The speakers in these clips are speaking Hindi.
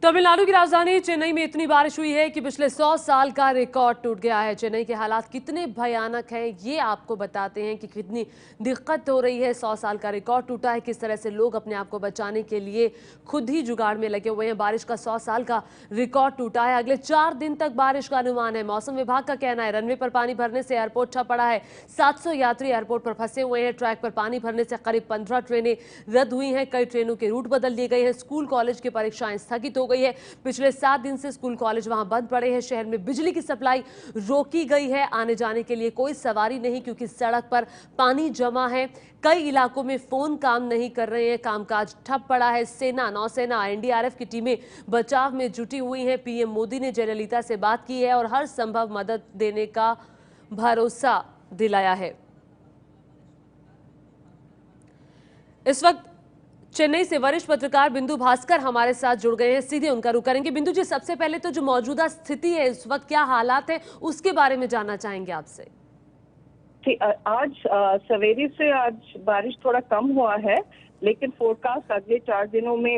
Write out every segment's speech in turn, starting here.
तमिलनाडु की राजधानी चेन्नई में इतनी बारिश हुई है कि पिछले 100 साल का रिकॉर्ड टूट गया है। चेन्नई के हालात कितने भयानक हैं ये आपको बताते हैं कि कितनी दिक्कत हो रही है। 100 साल का रिकॉर्ड टूटा है, किस तरह से लोग अपने आप को बचाने के लिए खुद ही जुगाड़ में लगे हुए हैं। बारिश का 100 साल का रिकॉर्ड टूटा है। अगले 4 दिन तक बारिश का अनुमान है। मौसम विभाग का कहना है रनवे पर पानी भरने से एयरपोर्ट ठप पड़ा है। 700 यात्री एयरपोर्ट पर फंसे हुए हैं। ट्रैक पर पानी भरने से करीब 15 ट्रेनें रद्द हुई हैं। कई ट्रेनों के रूट बदल दिए गए हैं। स्कूल कॉलेज की परीक्षाएं स्थगित हो गई है। पिछले 7 दिन से स्कूल कॉलेज वहां बंद पड़े हैं। शहर में बिजली की सप्लाई रोकी गई है। आने जाने के लिए कोई सवारी नहीं क्योंकि सड़क पर पानी जमा है। कई इलाकों में फोन काम नहीं कर रहे हैं। कामकाज ठप पड़ा है। सेना, नौसेना, एनडीआरएफ की टीमें बचाव में जुटी हुई हैं। पीएम मोदी ने जयललिता से बात की है और हर संभव मदद देने का भरोसा दिलाया है। इस वक्त चेन्नई से वरिष्ठ पत्रकार बिंदु भास्कर हमारे साथ जुड़ गए हैं। सीधे उनका रुख करेंगे। बिंदु जी, सबसे पहले तो जो मौजूदा स्थिति है, इस वक्त क्या हालात है, उसके बारे में जानना चाहेंगे आपसे। आज सवेरे से आज बारिश थोड़ा कम हुआ है, लेकिन फोरकास्ट अगले 4 दिनों में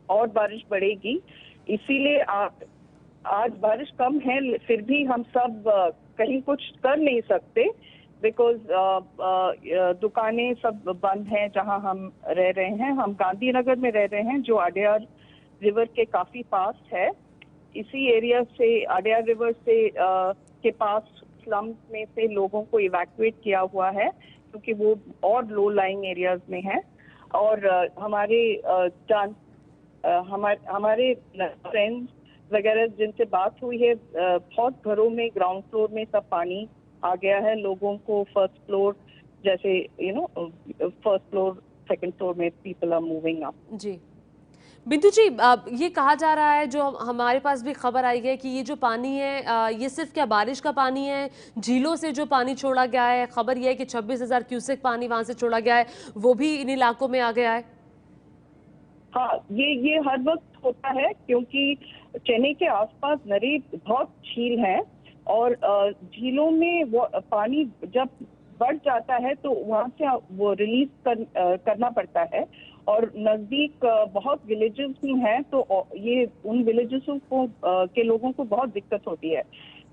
और बारिश बढ़ेगी। इसीलिए आज बारिश कम है, फिर भी हम सब कहीं कुछ कर नहीं सकते बिकॉज दुकानें सब बंद हैं जहां हम रह रहे हैं। हम गांधीनगर में रह रहे हैं जो अडयार रिवर के काफी पास है। इसी एरिया से अडयार रिवर से के पास स्लम्स में से लोगों को इवैक्यूएट किया हुआ है क्योंकि वो और लो लाइंग एरियाज में है। और हमारे फ्रेंड्स वगैरह जिनसे बात हुई है, बहुत घरों में ग्राउंड फ्लोर में सब पानी आ गया है। लोगों को फर्स्ट फ्लोर जैसे फर्स्ट फ्लोर सेकंड फ्लोर में पीपल आर मूविंग अप। जी बिंदु जी, ये कहा जा रहा है, जो हमारे पास भी खबर आई है कि ये जो पानी है ये सिर्फ क्या बारिश का पानी है, झीलों से जो पानी छोड़ा गया है। खबर ये है कि 26,000 क्यूसेक पानी वहां से छोड़ा गया है, वो भी इन इलाकों में आ गया है। हाँ, ये हर वक्त होता है क्योंकि चेन्नई के आसपास बहुत झील हैं और झीलों में वो पानी जब बढ़ जाता है तो वहां से वो रिलीज करना पड़ता है। और नजदीक बहुत विलेजेस भी हैं, तो ये उन विलेजेस को के लोगों को बहुत दिक्कत होती है।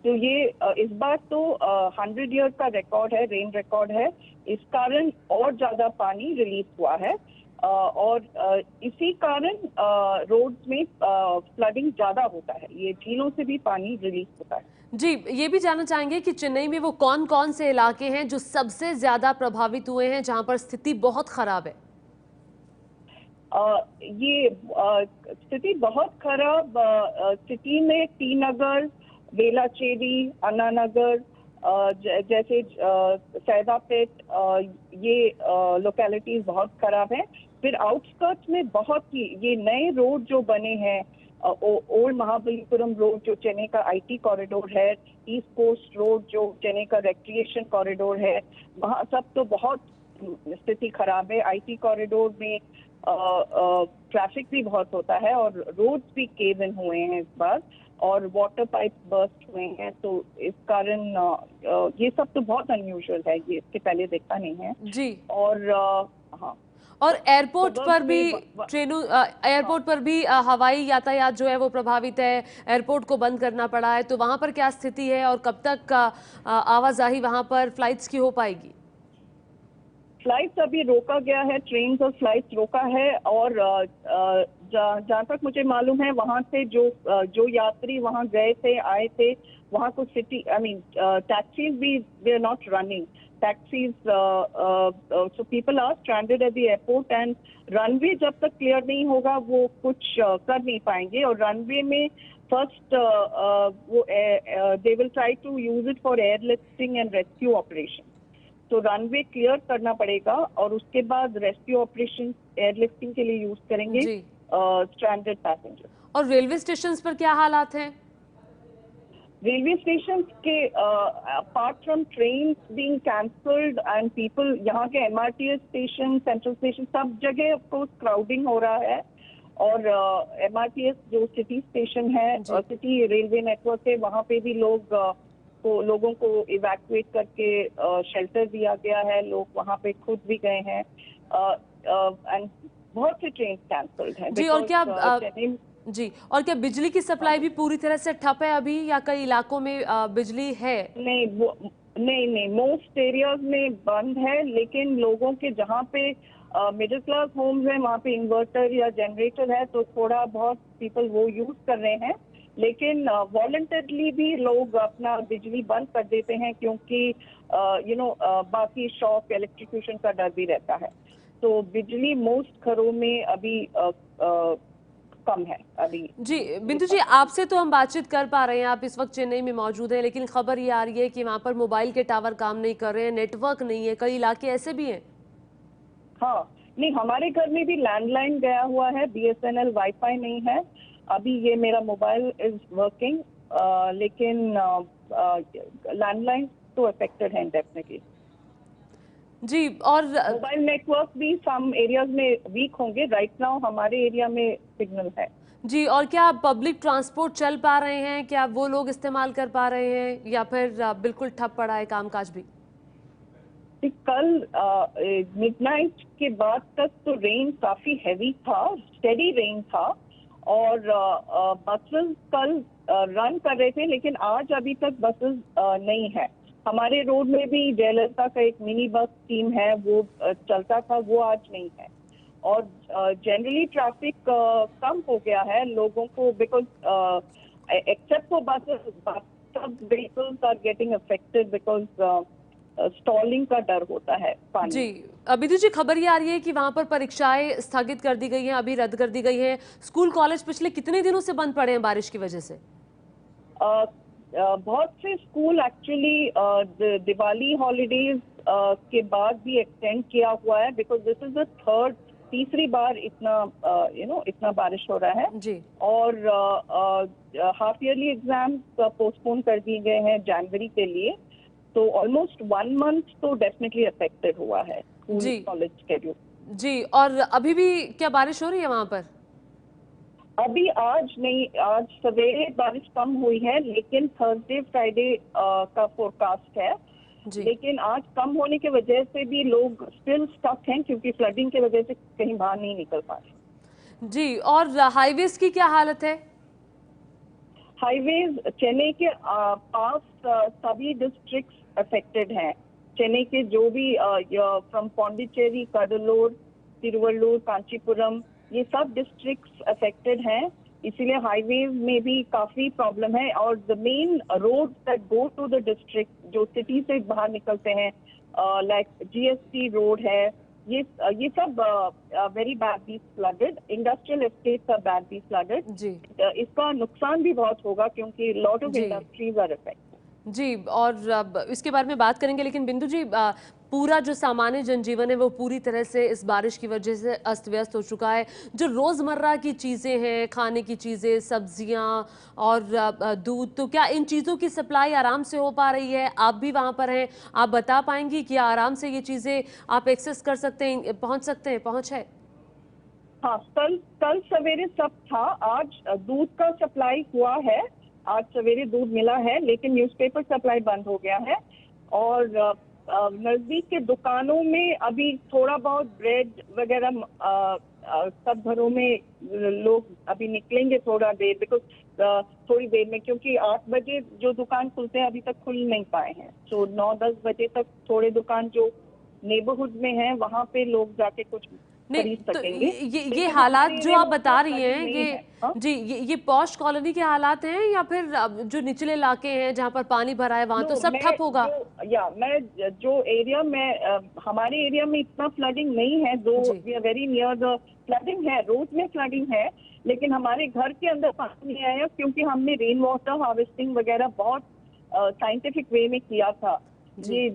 तो ये इस बार तो 100 ईयर का रिकॉर्ड है, रेन रिकॉर्ड है। इस कारण और ज्यादा पानी रिलीज हुआ है और इसी कारण रोड्स में फ्लडिंग ज्यादा होता है। ये झीलों से भी पानी रिलीज होता है। जी, ये भी जानना चाहेंगे कि चेन्नई में वो कौन कौन से इलाके हैं जो सबसे ज्यादा प्रभावित हुए हैं, जहां पर स्थिति बहुत खराब है। ये स्थिति बहुत खराब सिटी में टी नगर, वेलाचेरी, अन्ना नगर, जैसे सैदापेट, ये लोकेलिटीज बहुत खराब है। फिर आउटस्कर्ट्स में बहुत ही ये नए रोड जो बने हैं, ओल्ड महाबलीपुरम रोड जो चेन्नई का आईटी कॉरिडोर है, ईस्ट कोस्ट रोड जो चेन्नई का रिक्रिएशन कॉरिडोर है, वहाँ सब तो बहुत स्थिति खराब है। आईटी कॉरिडोर में ट्रैफिक भी बहुत होता है और रोड्स भी केव इन हुए हैं इस बार और वाटर पाइप बर्स्ट हुए हैं। तो इस कारण ये सब तो बहुत अनयूजुअल है, ये इसके पहले देखा नहीं है जी। और हाँ, और एयरपोर्ट पर भी एयरपोर्ट पर भी हवाई यातायात जो है वो प्रभावित है। एयरपोर्ट को बंद करना पड़ा है, तो वहां पर क्या स्थिति है और कब तक आवाजाही वहां पर फ्लाइट्स की हो पाएगी। फ्लाइट्स अभी रोका गया है, ट्रेन और फ्लाइट्स रोका है। और जहाँ तक मुझे मालूम है वहां से जो यात्री वहां गए थे, आए थे, वहां कुछ सिटी टैक्सीज भी they are not running taxis, so people are stranded at the airport and runway जब तक क्लियर नहीं होगा वो कुछ कर नहीं पाएंगे। और रनवे में फर्स्ट वो they will try to use it for airlifting and rescue operation. तो रनवे क्लियर करना पड़ेगा और उसके बाद रेस्क्यू ऑपरेशन एयरलिफ्टिंग के लिए यूज करेंगे स्ट्रैंडेड पैसेंजर। और रेलवे स्टेशंस पर क्या हालात हैं? रेलवे स्टेशन के apart from train being cancelled and people, यहाँ के एमआरटीएस स्टेशन, सेंट्रल स्टेशन, सब जगह ऑफकोर्स क्राउडिंग हो रहा है। और एमआरटीएस जो सिटी स्टेशन है, सिटी रेलवे नेटवर्क है, वहाँ पे भी लोगों को इवैक्यूएट करके शेल्टर दिया गया है। लोग वहाँ पे खुद भी गए हैं एंड बहुत से ट्रेन कैंसल्ड हैं। जी, और क्या जी, और क्या बिजली की सप्लाई भी पूरी तरह से ठप है अभी, या कई इलाकों में बिजली है? नहीं नहीं, मोस्ट एरियाज में बंद है, लेकिन लोगों के जहाँ पे मिडिल क्लास होम्स है वहाँ पे इन्वर्टर या जनरेटर है, तो थोड़ा बहुत पीपल वो यूज कर रहे हैं। लेकिन वॉलंटरली भी लोग अपना बिजली बंद कर देते हैं, क्योंकि बाकी शॉक इलेक्ट्रिक्यूशन का डर भी रहता है। तो बिजली मोस्ट घरों में अभी कम है अभी। जी बिंदु जी, आपसे तो हम बातचीत कर पा रहे हैं, आप इस वक्त चेन्नई में मौजूद हैं, लेकिन खबर ये आ रही है कि वहां पर मोबाइल के टावर काम नहीं कर रहे हैं, नेटवर्क नहीं है, कई इलाके ऐसे भी हैं। हाँ, नहीं, हमारे घर में भी लैंडलाइन गया हुआ है, बीएसएनएल वाईफाई नहीं है। अभी ये मेरा मोबाइल इज वर्किंग, लेकिन लैंडलाइन तो अफेक्टेड है डेफिनेटली। जी, और मोबाइल नेटवर्क भी सम एरियाज में वीक होंगे। राइट नाउ हमारे एरिया में सिग्नल है। जी, और क्या पब्लिक ट्रांसपोर्ट चल पा रहे हैं, क्या वो लोग इस्तेमाल कर पा रहे हैं, या फिर बिल्कुल ठप पड़ा है कामकाज भी? कल मिडनाइट के बाद तक तो रेन काफी हैवी था, स्टेडी रेन था, और बसेस कल रन कर रहे थे, लेकिन आज अभी तक बसेस नहीं है। हमारे रोड में भी जयललिता का एक मिनी बस टीम है, वो चलता था, वो आज नहीं है। और जनरली ट्रैफिक कम हो गया है लोगों को, बिकॉज एक्सेप्ट फॉर बसेस, सब vehicles are getting affected because stalling का डर होता है पानी। जी, बिंदु जी, खबर ये आ रही है कि वहां पर परीक्षाएं स्थगित कर दी गई हैं, अभी रद्द कर दी गई हैं। स्कूल कॉलेज पिछले कितने दिनों से बंद पड़े हैं बारिश की वजह से? बहुत से स्कूल एक्चुअली दिवाली हॉलीडेज के बाद भी एक्सटेंड किया हुआ है, बिकॉज दिस इज द तीसरी बार इतना बारिश हो रहा है जी, और हाफ ईयरली एग्जाम पोस्टपोन कर दिए गए हैं जनवरी के लिए। तो ऑलमोस्ट 1 मंथ तो डेफिनेटली अफेक्टेड हुआ है जी, स्कूल कॉलेज शेड्यूल। जी, और अभी भी क्या बारिश हो रही है वहां पर? अभी आज नहीं, आज सवेरे बारिश कम हुई है, लेकिन थर्सडे फ्राइडे का फोरकास्ट है। जी, लेकिन आज कम होने की वजह से भी लोग स्टिल स्टक हैं, क्योंकि फ्लडिंग की वजह से कहीं बाहर नहीं निकल पा रहे। जी, और हाईवेज की क्या हालत है? हाईवेज चेन्नई के पास सभी डिस्ट्रिक्ट्स अफेक्टेड हैं। चेन्नई के जो भी फ्रॉम पौंडीचेरी, कडलूर, तिरुवल्लुर, कांचीपुरम, ये सब डिस्ट्रिक्ट्स अफेक्टेड हैं। इसीलिए हाईवेज में भी काफी प्रॉब्लम है। और the main road that go to the district, जो सिटी से बाहर निकलते हैं, लाइक जीएसटी रोड है, ये सब very badly flooded. Industrial estates are badly flooded. जी, इसका नुकसान भी बहुत होगा, क्योंकि लॉट ऑफ जी, इंडस्ट्रीज आर अफेक्टेड। जी, और अब इसके बारे में बात करेंगे, लेकिन बिंदु जी, पूरा जो सामान्य जनजीवन है वो पूरी तरह से इस बारिश की वजह से अस्त व्यस्त हो चुका है। जो रोज़मर्रा की चीज़ें हैं, खाने की चीज़ें, सब्जियां और दूध, तो क्या इन चीज़ों की सप्लाई आराम से हो पा रही है? आप भी वहाँ पर हैं, आप बता पाएंगी कि आराम से ये चीज़ें आप एक्सेस कर सकते हैं, पहुँच सकते हैं, पहुँच है? हाँ, कल सवेरे सब था। आज दूध का सप्लाई हुआ है, आज सवेरे दूध मिला है, लेकिन न्यूज़पेपर सप्लाई बंद हो गया है। और नजदीक के दुकानों में अभी थोड़ा बहुत ब्रेड वगैरह सब घरों में लोग अभी निकलेंगे थोड़ा देर, बिकॉज थोड़ी देर में, क्योंकि 8 बजे जो दुकान खुलते हैं अभी तक खुल नहीं पाए हैं। तो 9-10 बजे तक थोड़े दुकान जो नेबरहुड में हैं वहां पे लोग जाके कुछ नहीं, खरीद तो सकेंगे। ये लेकिन हालात हमारे जो एरिया आप में बता उतना रही flooding हैं, नहीं ये है। हाँ? जी, ये पॉश कॉलोनी के हालात हैं, या फिर जो निचले इलाके हैं जहाँ पर पानी भरा है वहां तो सब ठप होगा? मैं जो एरिया में हमारे एरिया में इतना फ्लडिंग नहीं है, दो जी, we are very near the flooding है, रोड में फ्लडिंग है, लेकिन हमारे घर के अंदर पानी नहीं आया, क्योंकि हमने रेन वाटर हार्वेस्टिंग वगैरह बहुत साइंटिफिक वे में किया था। जी, ये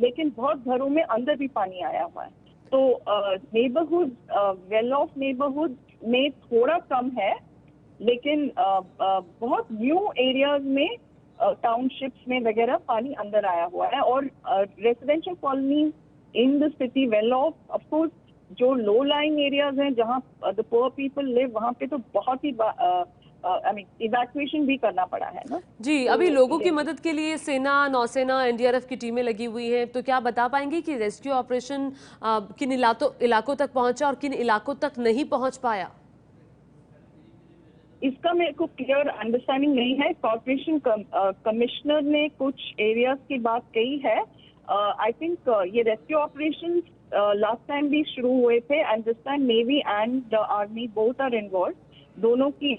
लेकिन बहुत घरों में अंदर भी पानी आया हुआ है। तो नेबरहुड, वेल ऑफ नेबरहुड में थोड़ा कम है, लेकिन बहुत न्यू एरियाज में टाउनशिप्स में वगैरह पानी अंदर आया हुआ है। और residential colony in the city well of course, जो लो लाइंग एरियाज हैं जहाँ द पुअर पीपल लिव, वहाँ पे तो बहुत ही इवैक्यूएशन भी करना पड़ा है ना। जी, तो अभी लोगों की मदद के लिए सेना, नौसेना, एनडीआरएफ की टीमें लगी हुई हैं, तो क्या बता पाएंगी कि रेस्क्यू ऑपरेशन किन इलाकों तक पहुंचा और किन इलाकों तक नहीं पहुंच पाया? इसका मेरे को क्लियर अंडरस्टैंडिंग नहीं है। कॉर्पोरेशन कमिश्नर ने कुछ एरियाज की बात कही है। आई थिंक ये रेस्क्यू ऑपरेशन लास्ट टाइम भी शुरू हुए थे and this time navy and army both are involve. दोनों की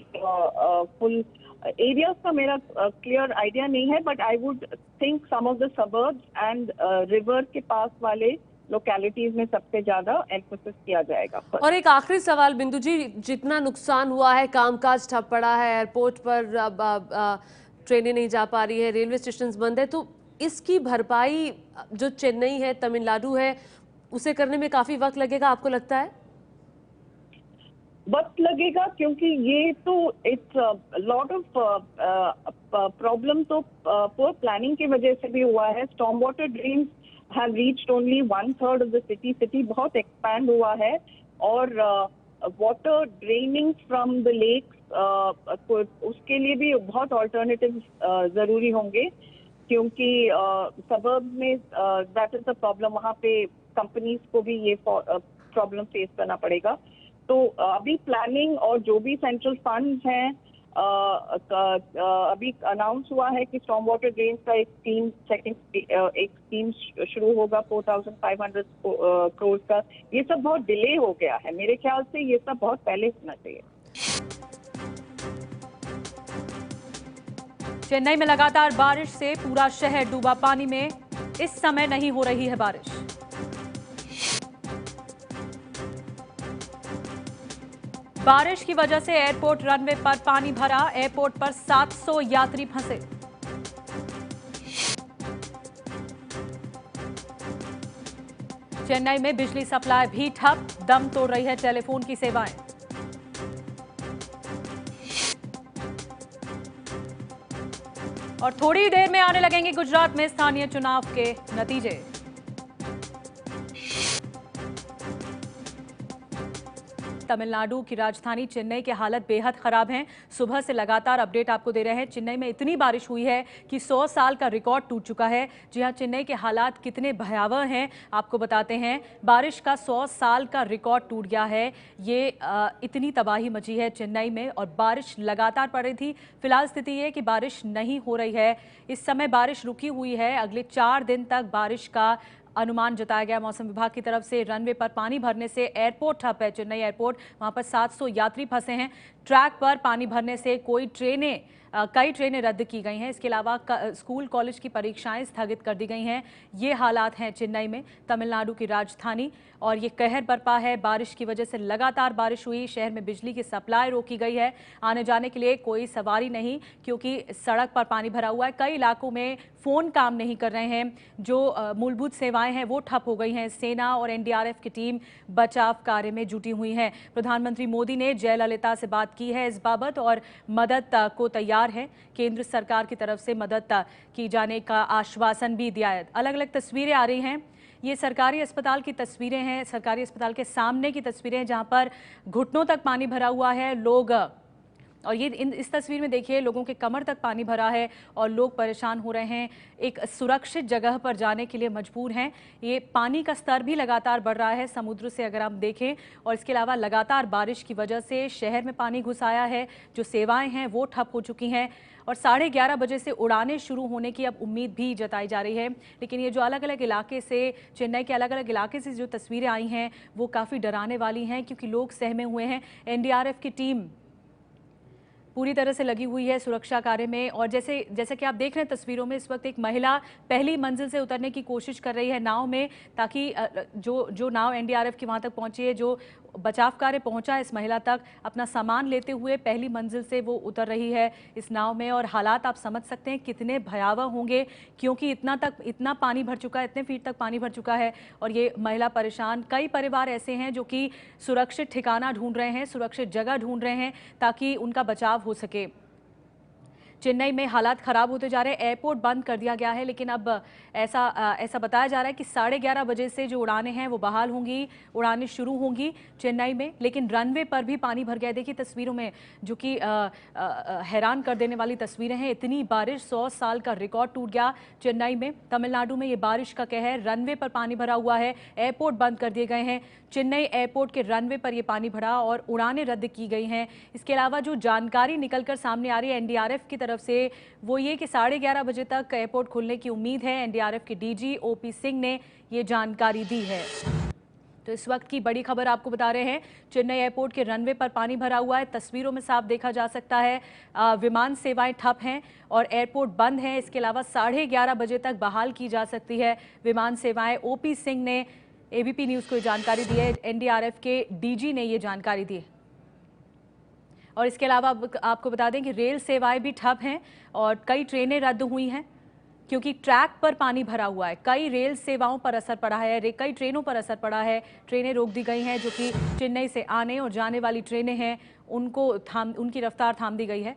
फुल एरियाज का मेरा क्लियर आइडिया नहीं है, but I would think some of the suburbs and river के पास वाले लोकेलिटीज में सबसे ज्यादा एम्फोसिस किया जाएगा। और एक आखिरी सवाल बिंदु जी, जितना नुकसान हुआ है, कामकाज ठप पड़ा है, एयरपोर्ट पर अब ट्रेनें नहीं जा पा रही है, रेलवे स्टेशन बंद है, तो इसकी भरपाई जो चेन्नई है, तमिलनाडु है, उसे करने में काफी वक्त लगेगा, आपको लगता है? वक्त लगेगा क्योंकि ये तो इट्स लॉट ऑफ प्रॉब्लम तो पुअर प्लानिंग की वजह से भी हुआ है। Storm water drains have reached only 1/3 of the city. City बहुत एक्सपैंड हुआ है और water draining from the lakes उसके लिए भी बहुत ऑल्टरनेटिव जरूरी होंगे, क्योंकि सबर्ब में दैट इज द प्रॉब्लम। वहाँ पे कंपनीज को भी ये प्रॉब्लम फेस करना पड़ेगा। तो अभी प्लानिंग और जो भी सेंट्रल फंड्स हैं, अभी अनाउंस हुआ है कि स्टॉर्म वाटर ड्रेन्स का एक स्कीम शुरू होगा 4,500 करोड़ का। ये सब बहुत डिले हो गया है। मेरे ख्याल से ये सब बहुत पहले होना चाहिए। चेन्नई में लगातार बारिश से पूरा शहर डूबा पानी में। इस समय नहीं हो रही है बारिश। बारिश की वजह से एयरपोर्ट रनवे पर पानी भरा। एयरपोर्ट पर 700 यात्री फंसे। चेन्नई में बिजली सप्लाई भी ठप। दम तोड़ रही है टेलीफोन की सेवाएं। और थोड़ी देर में आने लगेंगे गुजरात में स्थानीय चुनाव के नतीजे। तमिलनाडु की राजधानी चेन्नई की हालत बेहद खराब है। सुबह से लगातार अपडेट आपको दे रहे हैं। चेन्नई में इतनी बारिश हुई है कि 100 साल का रिकॉर्ड टूट चुका है। जी हां, चेन्नई के हालात कितने भयावह हैं आपको बताते हैं। बारिश का 100 साल का रिकॉर्ड टूट गया है। ये इतनी तबाही मची है चेन्नई में और बारिश लगातार पड़ रही थी। फिलहाल स्थिति ये कि बारिश नहीं हो रही है। इस समय बारिश रुकी हुई है। अगले 4 दिन तक बारिश का अनुमान जताया गया मौसम विभाग की तरफ से। रनवे पर पानी भरने से एयरपोर्ट ठप है, चेन्नई एयरपोर्ट। वहां पर 700 यात्री फंसे हैं। ट्रैक पर पानी भरने से कई ट्रेनें रद्द की गई हैं। इसके अलावा स्कूल कॉलेज की परीक्षाएं स्थगित कर दी गई हैं। ये हालात हैं चेन्नई में, तमिलनाडु की राजधानी। और ये कहर बरपा है। बारिश की वजह से लगातार बारिश हुई। शहर में बिजली की सप्लाई रोकी गई है। आने जाने के लिए कोई सवारी नहीं, क्योंकि सड़क पर पानी भरा हुआ है। कई इलाकों में फ़ोन काम नहीं कर रहे हैं। जो मूलभूत सेवाएं हैं वो ठप हो गई हैं। सेना और एनडीआरएफ की टीम बचाव कार्य में जुटी हुई है। प्रधानमंत्री मोदी ने जयललिता से बात की है इस बाबत और मदद को तैयार है। केंद्र सरकार की तरफ से मदद की जाने का आश्वासन भी दिया है। अलग अलग तस्वीरें आ रही हैं। ये सरकारी अस्पताल की तस्वीरें हैं। सरकारी अस्पताल के सामने की तस्वीरें हैं जहां पर घुटनों तक पानी भरा हुआ है। लोग और ये इस तस्वीर में देखिए, लोगों के कमर तक पानी भरा है और लोग परेशान हो रहे हैं। एक सुरक्षित जगह पर जाने के लिए मजबूर हैं। ये पानी का स्तर भी लगातार बढ़ रहा है समुद्र से, अगर हम देखें। और इसके अलावा लगातार बारिश की वजह से शहर में पानी घुस आया है। जो सेवाएं हैं वो ठप हो चुकी हैं और 11:30 बजे से उड़ानें शुरू होने की अब उम्मीद भी जताई जा रही है। लेकिन ये जो अलग अलग इलाके से, चेन्नई के अलग अलग इलाके से जो तस्वीरें आई हैं वो काफ़ी डराने वाली हैं, क्योंकि लोग सहमे हुए हैं। एनडीआरएफ की टीम पूरी तरह से लगी हुई है सुरक्षा कार्य में। और जैसे कि आप देख रहे हैं तस्वीरों में, इस वक्त एक महिला पहली मंजिल से उतरने की कोशिश कर रही है नाव में, ताकि जो नाव एनडीआरएफ की वहां तक पहुंची है, जो बचाव कार्य पहुंचा है इस महिला तक, अपना सामान लेते हुए पहली मंजिल से वो उतर रही है इस नाव में। और हालात आप समझ सकते हैं कितने भयावह होंगे, क्योंकि इतना पानी भर चुका है, इतने फीट तक पानी भर चुका है और ये महिला परेशान। कई परिवार ऐसे हैं जो कि सुरक्षित ठिकाना ढूंढ रहे हैं, सुरक्षित जगह ढूंढ रहे हैं ताकि उनका बचाव हो सके। चेन्नई में हालात खराब होते जा रहे हैं। एयरपोर्ट बंद कर दिया गया है, लेकिन अब ऐसा बताया जा रहा है कि 11:30 बजे से जो उड़ानें हैं वो बहाल होंगी, उड़ानें शुरू होंगी चेन्नई में। लेकिन रनवे पर भी पानी भर गया है। देखिए तस्वीरों में, जो कि हैरान कर देने वाली तस्वीरें हैं। इतनी बारिश, 100 साल का रिकॉर्ड टूट गया चेन्नई में। तमिलनाडु में ये बारिश का कहर, रनवे पर पानी भरा हुआ है, एयरपोर्ट बंद कर दिए गए हैं। चेन्नई एयरपोर्ट के रनवे पर ये पानी भरा और उड़ानें रद्द की गई हैं। इसके अलावा जो जानकारी निकलकर सामने आ रही है एनडीआरएफ की तरफ से, वो ये कि 11:30 बजे तक एयरपोर्ट खुलने की उम्मीद है। एनडीआरएफ के डीजी ओपी सिंह ने ये जानकारी दी है। तो इस वक्त की बड़ी खबर आपको बता रहे हैं, चेन्नई एयरपोर्ट के रनवे पर पानी भरा हुआ है। तस्वीरों में साफ देखा जा सकता है विमान सेवाएं ठप हैं और एयरपोर्ट बंद है। इसके अलावा 11:30 बजे तक बहाल की जा सकती है विमान सेवाएं। ओपी सिंह ने एबीपी न्यूज़ को ये जानकारी दी है। एनडीआरएफ के डीजी ने ये जानकारी दी है। और इसके अलावा आपको बता दें कि रेल सेवाएं भी ठप हैं और कई ट्रेनें रद्द हुई हैं क्योंकि ट्रैक पर पानी भरा हुआ है। कई रेल सेवाओं पर असर पड़ा है, कई ट्रेनों पर असर पड़ा है। ट्रेनें रोक दी गई हैं जो कि चेन्नई से आने और जाने वाली ट्रेनें हैं, उनकी रफ्तार थाम दी गई है।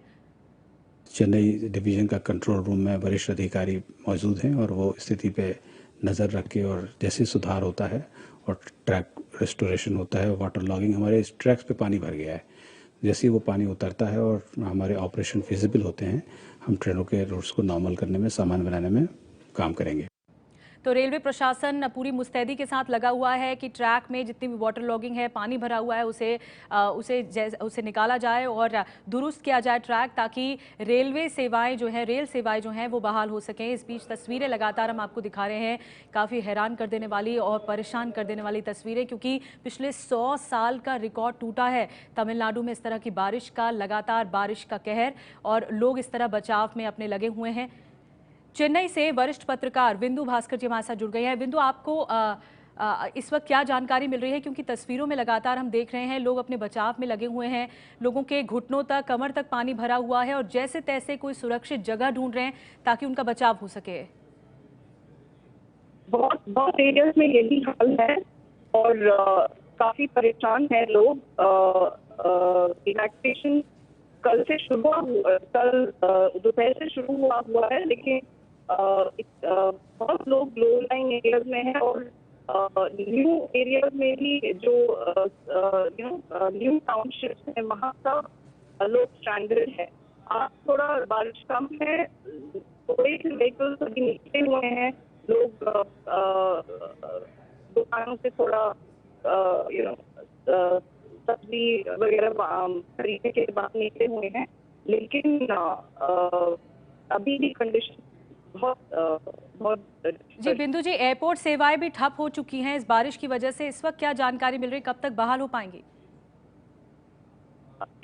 चेन्नई डिवीज़न का कंट्रोल रूम में वरिष्ठ अधिकारी मौजूद हैं और वो स्थिति पे नज़र रख के और जैसे सुधार होता है और ट्रैक रेस्टोरेशन होता है, वाटर लॉगिंग, हमारे ट्रैक्स पे पानी भर गया है, जैसे ही वो पानी उतरता है और हमारे ऑपरेशन फिजिबल होते हैं, हम ट्रेनों के रूट्स को नॉर्मल करने में, सामान बनाने में काम करेंगे। तो रेलवे प्रशासन पूरी मुस्तैदी के साथ लगा हुआ है कि ट्रैक में जितनी भी वाटर लॉगिंग है, पानी भरा हुआ है, उसे निकाला जाए और दुरुस्त किया जाए ट्रैक, ताकि रेल सेवाएं जो हैं वो बहाल हो सकें। इस बीच तस्वीरें लगातार हम आपको दिखा रहे हैं, काफ़ी हैरान कर देने वाली और परेशान कर देने वाली तस्वीरें, क्योंकि पिछले 100 साल का रिकॉर्ड टूटा है तमिलनाडु में इस तरह की बारिश का, लगातार बारिश का कहर, और लोग इस तरह बचाव में अपने लगे हुए हैं। चेन्नई से वरिष्ठ पत्रकार बिंदु भास्कर जी हमारे साथ जुड़ गए हैं। बिंदु, आपको इस वक्त क्या जानकारी मिल रही है, क्योंकि तस्वीरों में लगातार हम देख रहे हैं लोग अपने बचाव में लगे हुए हैं, लोगों के घुटनों तक, कमर तक पानी भरा हुआ है और जैसे तैसे कोई सुरक्षित जगह ढूंढ रहे हैं ताकि उनका बचाव हो सके। बहुत एरियाज में यही हाल है और काफी परेशान है लोग। इवैक्यूएशन कल दोपहर से शुरू हुआ है, लेकिन बहुत लोग लो लाइन एरियाज में हैं और न्यू एरियाज में भी जो न्यू टाउनशिप्स हैं वहाँ सब लोग स्ट्रैंडेड है। आज थोड़ा बारिश कम है, थोड़े से व्हीकल्स अभी निकले हुए हैं, लोग दुकानों से थोड़ा सब्जी वगैरह खरीदने के बाद निकले हुए हैं, लेकिन अभी भी कंडीशन बहुत जी बिंदु जी, एयरपोर्ट सेवाएं भी ठप हो चुकी हैं इस बारिश की वजह से। इस वक्त क्या जानकारी मिल रही है, कब तक बहाल हो पाएंगी?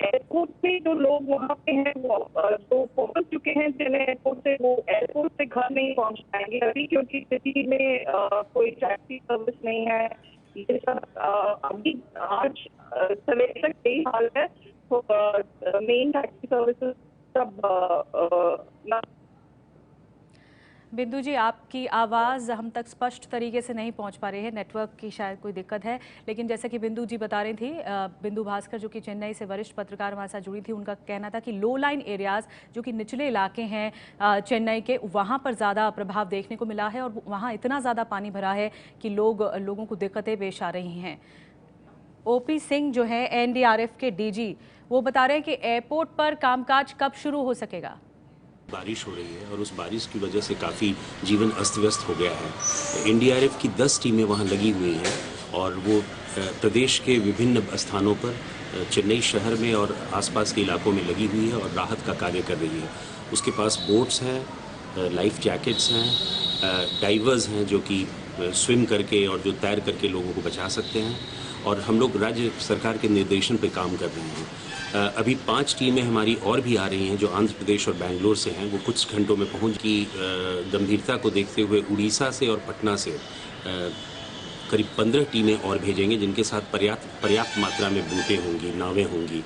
एयरपोर्ट पे जो लोग वहाँ पे हैं वो जो पहुँच चुके हैं चेन्नई एयरपोर्ट से, वो एयरपोर्ट से घर नहीं पहुँच पाएंगे अभी, क्योंकि सिटी में कोई टैक्सी सर्विस नहीं है। ये सब अभी आज सवेरे तक यही हाल है, तो मेन टैक्सी सर्विसेज सब। बिंदु जी, आपकी आवाज़ हम तक स्पष्ट तरीके से नहीं पहुंच पा रही है, नेटवर्क की शायद कोई दिक्कत है। लेकिन जैसा कि बिंदु जी बता रही थी, बिंदु भास्कर जो कि चेन्नई से वरिष्ठ पत्रकार हमारे साथ जुड़ी थी, उनका कहना था कि लो लाइन एरियाज़ जो कि निचले इलाके हैं चेन्नई के, वहाँ पर ज़्यादा प्रभाव देखने को मिला है और वहाँ इतना ज़्यादा पानी भरा है कि लोगों को दिक्कतें पेश आ रही हैं। ओपी सिंह जो है एनडीआरएफ के डीजी, वो बता रहे हैं कि एयरपोर्ट पर कामकाज कब शुरू हो सकेगा। बारिश हो रही है और उस बारिश की वजह से काफ़ी जीवन अस्त व्यस्त हो गया है। एनडीआरएफ की 10 टीमें वहाँ लगी हुई हैं और वो प्रदेश के विभिन्न स्थानों पर, चेन्नई शहर में और आसपास के इलाकों में लगी हुई है और राहत का कार्य कर रही है। उसके पास बोट्स हैं, लाइफ जैकेट्स हैं, डाइवर्स हैं जो कि स्विम करके और जो तैर करके लोगों को बचा सकते हैं, और हम लोग राज्य सरकार के निर्देशन पर काम कर रहे हैं। अभी 5 टीमें हमारी और भी आ रही हैं जो आंध्र प्रदेश और बेंगलोर से हैं। वो कुछ घंटों में पहुंच की गंभीरता को देखते हुए उड़ीसा से और पटना से करीब 15 टीमें और भेजेंगे, जिनके साथ पर्याप्त मात्रा में बोटें होंगी, नावें होंगी।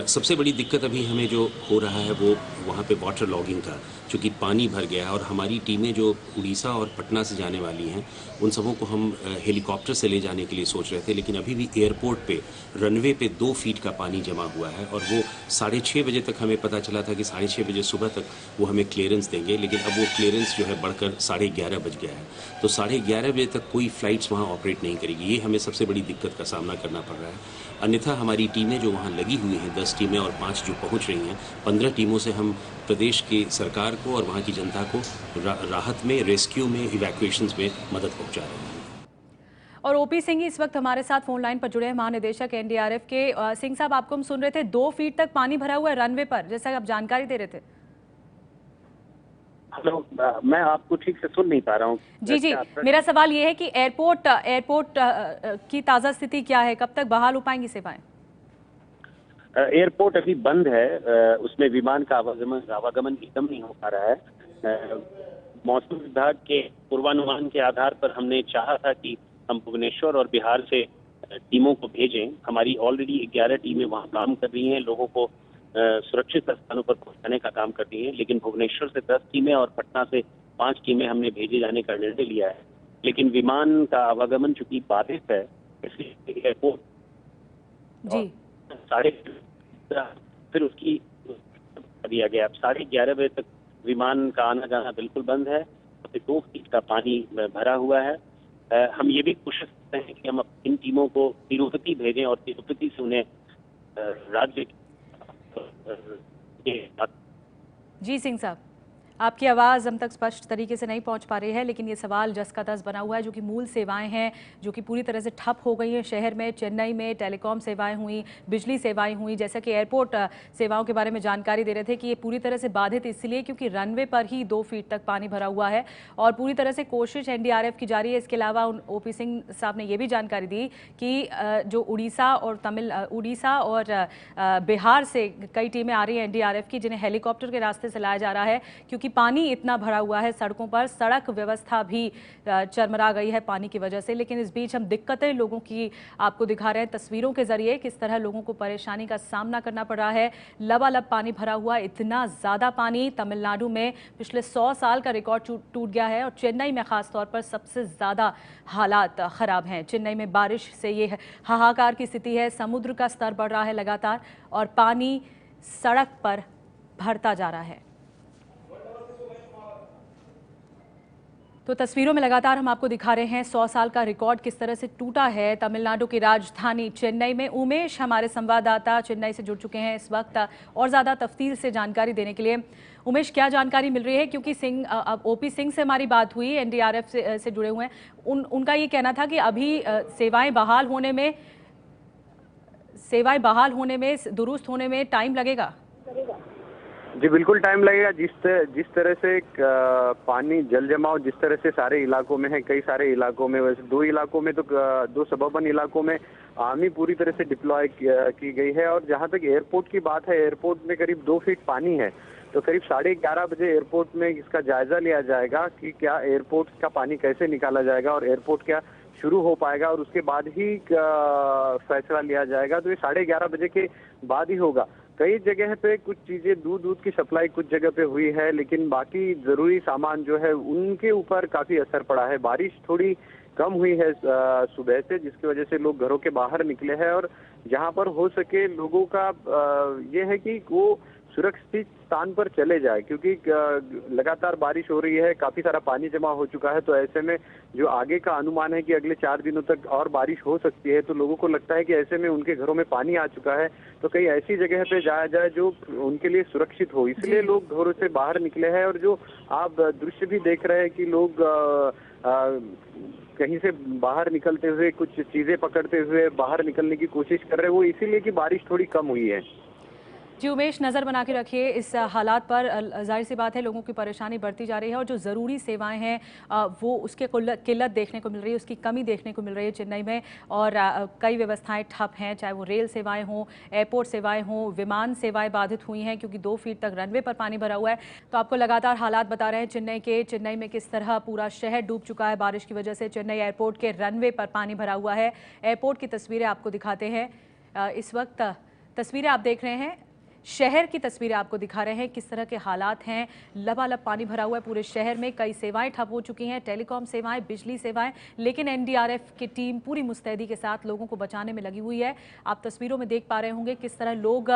सबसे बड़ी दिक्कत अभी हमें जो हो रहा है वो वहाँ पे वाटर लॉगिंग का, चूँकि पानी भर गया है और हमारी टीमें जो उड़ीसा और पटना से जाने वाली हैं उन सबों को हम हेलीकॉप्टर से ले जाने के लिए सोच रहे थे, लेकिन अभी भी एयरपोर्ट पे रनवे पे 2 फीट का पानी जमा हुआ है और वो 6:30 बजे तक हमें पता चला था कि 6:30 बजे सुबह तक वो हमें क्लियरेंस देंगे, लेकिन अब वो क्लियरेंस जो है बढ़कर 11:30 बज गया है। तो 11:30 बजे तक कोई फ़्लाइट्स वहाँ ऑपरेट नहीं करेगी। ये हमें सबसे बड़ी दिक्कत का सामना करना पड़ रहा है। अन्यथा हमारी टीमें जो वहाँ लगी हुई हैं, 10 टीमें और 5 जो पहुँच रही हैं, 15 टीमों से हम प्रदेश की सरकार को और वहाँ की जनता को राहत में, रेस्क्यू में, इवैक्यूएशंस में मदद पहुँचा रहे हैं। और ओपी सिंह इस वक्त हमारे साथ फोन लाइन पर जुड़े हैं, महानिदेशक एनडीआरएफ के। सिंह साहब, आपको हम सुन रहे थे, 2 फीट तक पानी भरा हुआ है रनवे पर, जैसा कि आप जानकारी दे रहे थे। हेलो, मैं आपको ठीक से सुन नहीं पा रहा हूँ। जी, मेरा सवाल ये है कि एयरपोर्ट की ताज़ा स्थिति क्या है, कब तक बहाल हो पाएंगी सेवाएं? एयरपोर्ट अभी बंद है, उसमें विमान का आवागमन एकदम नहीं हो पा रहा है। मौसम विभाग के पूर्वानुमान के आधार पर हमने चाहा था कि हम भुवनेश्वर और बिहार से टीमों को भेजें। हमारी ऑलरेडी 11 टीमें वहां काम कर रही हैं, लोगों को सुरक्षित स्थानों पर पहुंचाने का काम कर रही हैं। लेकिन भुवनेश्वर से 10 टीमें और पटना से 5 टीमें हमने भेजे जाने का निर्णय लिया है। लेकिन विमान का आवागमन चूंकि बाधित है, इसलिए एयरपोर्ट जी फिर उसकी दिया गया। अब 11:30 बजे तक विमान का आना जाना बिल्कुल बंद है। 2 फीट का पानी भरा हुआ है। हम ये भी कोशिश करते हैं कि हम इन टीमों को तिरुपति भेजें और तिरुपति से उन्हें राज्य जी सिंह साहब, आपकी आवाज़ हम तक स्पष्ट तरीके से नहीं पहुंच पा रही है, लेकिन ये सवाल जस का तस बना हुआ है, जो कि मूल सेवाएं हैं जो कि पूरी तरह से ठप हो गई हैं शहर में। चेन्नई में टेलीकॉम सेवाएं हुई, बिजली सेवाएं हुई, जैसा कि एयरपोर्ट सेवाओं के बारे में जानकारी दे रहे थे कि ये पूरी तरह से बाधित इसलिए क्योंकि रनवे पर ही 2 फीट तक पानी भरा हुआ है और पूरी तरह से कोशिश एनडीआरएफ की जारी है। इसके अलावा ओपी सिंह साहब ने ये भी जानकारी दी कि जो उड़ीसा और बिहार से कई टीमें आ रही हैं एनडीआरएफ की, जिन्हें हेलीकॉप्टर के रास्ते से लाया जा रहा है क्योंकि पानी इतना भरा हुआ है सड़कों पर, सड़क व्यवस्था भी चरमरा गई है पानी की वजह से। लेकिन इस बीच हम दिक्कतें लोगों की आपको दिखा रहे हैं तस्वीरों के जरिए, किस तरह लोगों को परेशानी का सामना करना पड़ रहा है। लबालब पानी भरा हुआ, इतना ज़्यादा पानी तमिलनाडु में पिछले 100 साल का रिकॉर्ड टूट गया है और चेन्नई में ख़ास तौर पर सबसे ज़्यादा हालात ख़राब हैं। चेन्नई में बारिश से ये हाहाकार की स्थिति है, समुद्र का स्तर बढ़ रहा है लगातार और पानी सड़क पर भरता जा रहा है। तो तस्वीरों में लगातार हम आपको दिखा रहे हैं 100 साल का रिकॉर्ड किस तरह से टूटा है तमिलनाडु की राजधानी चेन्नई में। उमेश हमारे संवाददाता चेन्नई से जुड़ चुके हैं इस वक्त और ज़्यादा तफसील से जानकारी देने के लिए। उमेश, क्या जानकारी मिल रही है? क्योंकि ओपी सिंह से हमारी बात हुई, एनडीआरएफ से जुड़े हुए हैं, उनका ये कहना था कि अभी सेवाएं बहाल होने में दुरुस्त होने में टाइम लगेगा। जी बिल्कुल टाइम लगेगा। जिस तरह से पानी जल जमाव जिस तरह से सारे इलाकों में है, कई सारे इलाकों में, वैसे 2 इलाकों में तो 2 सबर्बन इलाकों में आर्मी पूरी तरह से डिप्लॉय की गई है। और जहां तक एयरपोर्ट की बात है, एयरपोर्ट में करीब 2 फीट पानी है, तो करीब 11:30 बजे एयरपोर्ट में इसका जायजा लिया जाएगा कि क्या एयरपोर्ट का पानी कैसे निकाला जाएगा और एयरपोर्ट क्या शुरू हो पाएगा और उसके बाद ही फैसला लिया जाएगा। तो ये 11:30 बजे के बाद ही होगा। कई जगह पे कुछ चीजें दूध की सप्लाई कुछ जगह पे हुई है, लेकिन बाकी जरूरी सामान जो है उनके ऊपर काफी असर पड़ा है। बारिश थोड़ी कम हुई है सुबह से, जिसकी वजह से लोग घरों के बाहर निकले हैं और जहां पर हो सके लोगों का ये है कि वो सुरक्षित स्थान पर चले जाए, क्योंकि लगातार बारिश हो रही है, काफी सारा पानी जमा हो चुका है। तो ऐसे में जो आगे का अनुमान है कि अगले 4 दिनों तक और बारिश हो सकती है, तो लोगों को लगता है कि ऐसे में उनके घरों में पानी आ चुका है, तो कहीं ऐसी जगह पे जाया जाए जो उनके लिए सुरक्षित हो। इसलिए लोग घरों से बाहर निकले हैं और जो आप दृश्य भी देख रहे हैं कि लोग कहीं से बाहर निकलते हुए, कुछ चीजें पकड़ते हुए बाहर निकलने की कोशिश कर रहे हैं, वो इसीलिए कि बारिश थोड़ी कम हुई है। जी उमेश, नज़र बना के रखिए इस हालात पर। जाहिर सी बात है लोगों की परेशानी बढ़ती जा रही है और जो ज़रूरी सेवाएं हैं वो उसके किल्लत देखने को मिल रही है, उसकी कमी देखने को मिल रही है चेन्नई में। और कई व्यवस्थाएं ठप हैं, चाहे वो रेल सेवाएं हों, एयरपोर्ट सेवाएं हों, विमान सेवाएं बाधित हुई हैं क्योंकि 2 फीट तक रनवे पर पानी भरा हुआ है। तो आपको लगातार हालात बता रहे हैं चेन्नई में किस तरह पूरा शहर डूब चुका है बारिश की वजह से। चेन्नई एयरपोर्ट के रनवे पर पानी भरा हुआ है। एयरपोर्ट की तस्वीरें आपको दिखाते हैं। इस वक्त तस्वीरें आप देख रहे हैं, शहर की तस्वीरें आपको दिखा रहे हैं किस तरह के हालात हैं। लबालब पानी भरा हुआ है पूरे शहर में, कई सेवाएं ठप हो चुकी हैं, टेलीकॉम सेवाएं, बिजली सेवाएं, लेकिन एनडीआरएफ की टीम पूरी मुस्तैदी के साथ लोगों को बचाने में लगी हुई है। आप तस्वीरों में देख पा रहे होंगे किस तरह लोग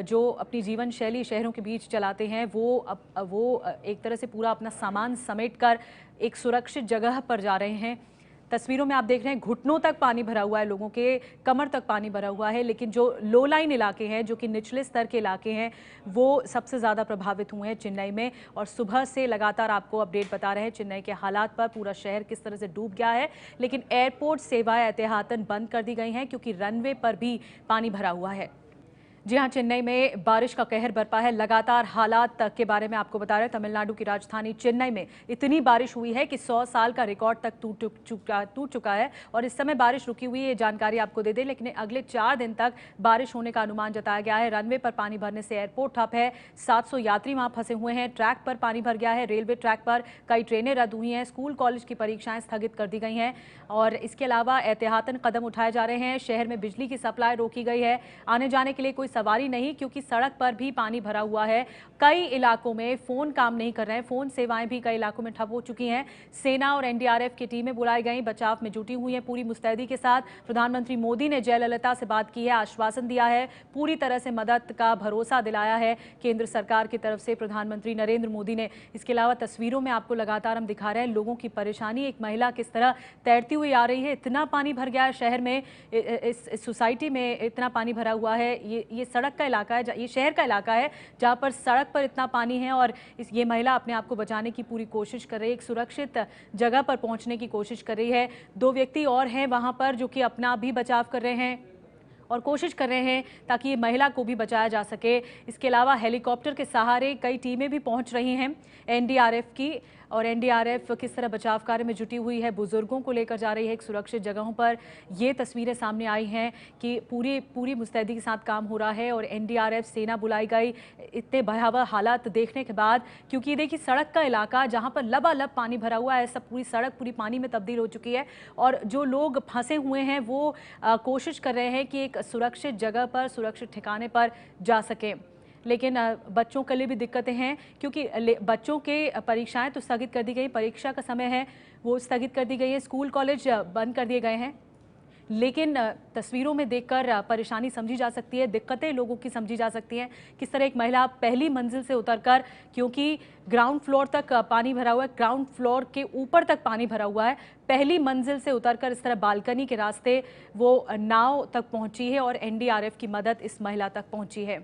जो अपनी जीवन शैली शहरों के बीच चलाते हैं वो एक तरह से पूरा अपना सामान समेट कर एक सुरक्षित जगह पर जा रहे हैं तस्वीरों में आप देख रहे हैं घुटनों तक पानी भरा हुआ है, लोगों के कमर तक पानी भरा हुआ है। लेकिन जो लो लाइन इलाके हैं, जो कि निचले स्तर के इलाके हैं, वो सबसे ज़्यादा प्रभावित हुए हैं चेन्नई में। और सुबह से लगातार आपको अपडेट बता रहे हैं चेन्नई के हालात पर, पूरा शहर किस तरह से डूब गया है। लेकिन एयरपोर्ट सेवाएं एहतियातन बंद कर दी गई हैं क्योंकि रनवे पर भी पानी भरा हुआ है। जी हाँ, चेन्नई में बारिश का कहर बरपा है। लगातार हालात के बारे में आपको बता रहे हैं, तमिलनाडु की राजधानी चेन्नई में इतनी बारिश हुई है कि 100 साल का रिकॉर्ड तक टूट चुका है। और इस समय बारिश रुकी हुई है, ये जानकारी आपको दे दें। लेकिन अगले 4 दिन तक बारिश होने का अनुमान जताया गया है। रनवे पर पानी भरने से एयरपोर्ट ठप है, 700 यात्री वहां फंसे हुए हैं। ट्रैक पर पानी भर गया है, रेलवे ट्रैक पर कई ट्रेनें रद्द हुई हैं, स्कूल कॉलेज की परीक्षाएं स्थगित कर दी गई हैं। और इसके अलावा एहतियातन कदम उठाए जा रहे हैं। शहर में बिजली की सप्लाई रोकी गई है, आने जाने के लिए कोई सवारी नहीं, क्योंकि सड़क पर भी पानी भरा हुआ है। कई इलाकों में फोन काम नहीं कर रहे हैं, फोन सेवाएं भी कई इलाकों में ठप हो चुकी हैं। सेना और एनडीआरएफ की टीमें बुलाई गई, बचाव में जुटी हुई हैं पूरी मुस्तैदी के साथ। प्रधानमंत्री मोदी ने जयललिता से बात की है, आश्वासन दिया है, पूरी तरह से मदद का भरोसा दिलाया है केंद्र सरकार की तरफ से प्रधानमंत्री नरेंद्र मोदी ने। इसके अलावा तस्वीरों में आपको लगातार हम दिखा रहे हैं लोगों की परेशानी। एक महिला किस तरह तैरती हुई आ रही है, इतना पानी भर गया है शहर में, इस सोसाइटी में इतना पानी भरा हुआ है। ये सड़क का इलाका है, ये शहर का इलाका है जहां पर सड़क पर इतना पानी है। और ये महिला अपने आप को बचाने की पूरी कोशिश कर रही है, एक सुरक्षित जगह पर पहुंचने की कोशिश कर रही है। 2 व्यक्ति और हैं वहां पर जो कि अपना भी बचाव कर रहे हैं और कोशिश कर रहे हैं ताकि ये महिला को भी बचाया जा सके। इसके अलावा हेलीकॉप्टर के सहारे कई टीमें भी पहुंच रही हैं एनडीआरएफ की। और एनडीआरएफ किस तरह बचाव कार्य में जुटी हुई है, बुजुर्गों को लेकर जा रही है एक सुरक्षित जगहों पर। ये तस्वीरें सामने आई हैं कि पूरी मुस्तैदी के साथ काम हो रहा है और एनडीआरएफ सेना बुलाई गई। इतने भयावह हालात देखने के बाद, क्योंकि देखिए सड़क का इलाका जहाँ पर लबालब पानी भरा हुआ है, सब पूरी सड़क पूरी पानी में तब्दील हो चुकी है। और जो लोग फंसे हुए हैं वो कोशिश कर रहे हैं कि एक सुरक्षित जगह पर, सुरक्षित ठिकाने पर जा सकें। लेकिन बच्चों के लिए भी दिक्कतें हैं, क्योंकि बच्चों के परीक्षाएं तो स्थगित कर दी गई, परीक्षा का समय है वो स्थगित कर दी गई है, स्कूल कॉलेज बंद कर दिए गए हैं। लेकिन तस्वीरों में देखकर परेशानी समझी जा सकती है, दिक्कतें लोगों की समझी जा सकती हैं। किस तरह एक महिला पहली मंजिल से उतरकर, क्योंकि ग्राउंड फ्लोर तक पानी भरा हुआ है, ग्राउंड फ्लोर के ऊपर तक पानी भरा हुआ है, पहली मंजिल से उतरकर इस तरह बालकनी के रास्ते वो नाव तक पहुंची है और एनडीआरएफ की मदद इस महिला तक पहुंची है।